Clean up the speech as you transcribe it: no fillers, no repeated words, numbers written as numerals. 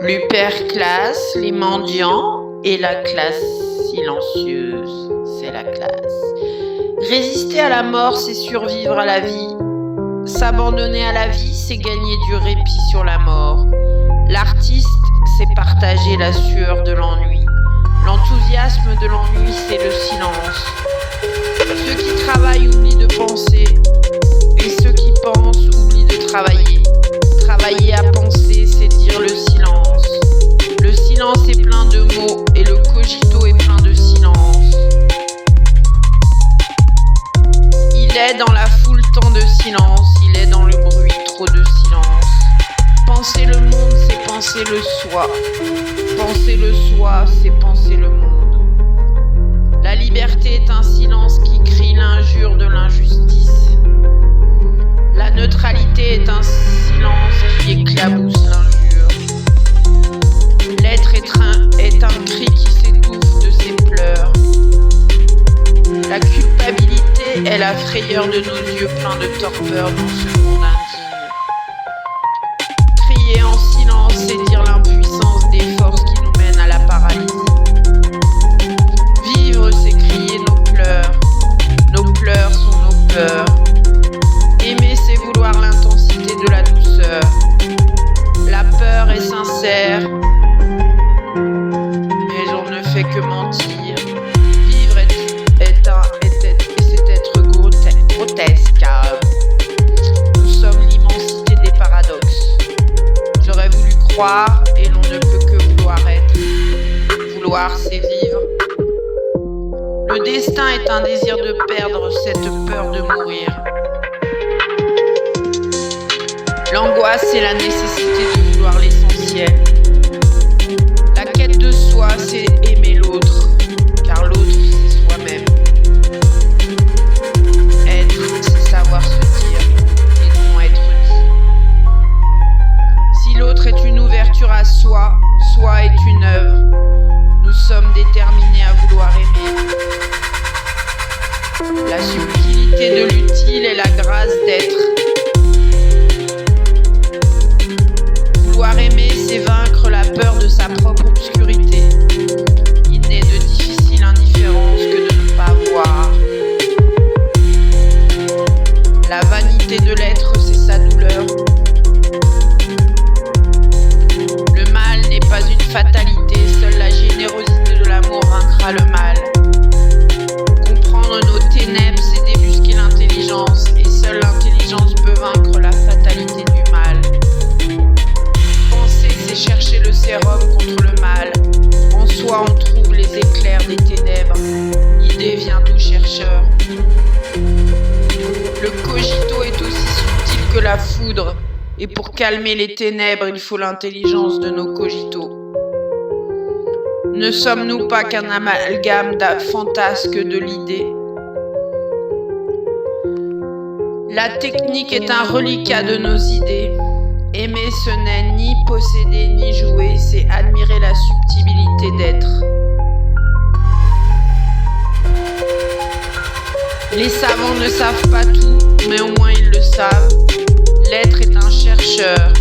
L'hyperclasse, les mendiants et la classe silencieuse, c'est la classe. Résister à la mort, c'est survivre à la vie. S'abandonner à la vie, c'est gagner du répit sur la mort. L'artiste, c'est partager la sueur de l'ennui. L'enthousiasme de l'ennui, c'est le silence. Ceux qui travaillent oublient de penser, et ceux qui pensent oublient de travailler. Travailler à penser, c'est dire le silence. Le silence est plein de mots, et le cogito est plein de silence. Il est dans la foule tant de silence, il est dans le bruit trop de silence. Penser le monde, c'est penser le soi. Penser le soi, c'est penser le monde. La liberté est un silence qui crie l'injure de l'injustice. La neutralité est un silence qui éclabousse l'injure. L'être est un cri qui s'étouffe de ses pleurs. La culpabilité est la frayeur de nos yeux pleins de torpeur dans ce monde indigne. Crier en silence, c'est dire l'impuissance des forces qui nous mènent à la paralysie. Vivre, c'est crier nos pleurs. Nos pleurs sont nos peurs. Aimer, c'est vouloir l'intensité de la douceur. La peur est sincère, mais on ne fait que mentir. Vivre c'est être grotesque. Nous sommes l'immensité des paradoxes. J'aurais voulu croire et l'on ne peut que vouloir être. Vouloir, c'est vivre. Le destin est un désir de perdre cette peur de mourir. L'angoisse, c'est la nécessité de vouloir l'essentiel. La quête de soi, c'est aimer l'autre, car l'autre, c'est soi-même. Être, c'est savoir se dire, et non être dit. Si l'autre est une ouverture à soi, soi est une œuvre. Nous sommes déterminés à vouloir aimer. La subtilité de l'utile est la grâce d'être. Vouloir aimer, c'est vaincre la peur de sa propre obscurité. Il n'est de difficile indifférence que de ne pas voir. La vanité de l'être, c'est sa douleur. Le mal n'est pas une fatalité, seule la générosité de l'amour vaincra le mal. Comprendre nos ténèbres, c'est débusquer l'intelligence, et seule l'intelligence peut vaincre la fatalité du mal. Chercher le sérum contre le mal. En soi, on trouve les éclairs des ténèbres. L'idée vient au chercheur. Le cogito est aussi subtil que la foudre. Et pour calmer les ténèbres, il faut l'intelligence de nos cogitos. Ne sommes-nous pas qu'un amalgame fantasque de l'idée? La technique est un reliquat de nos idées. Aimer, ce n'est ni posséder ni jouer, c'est admirer la subtilité d'être. Les savants ne savent pas tout, mais au moins ils le savent. L'être est un chercheur.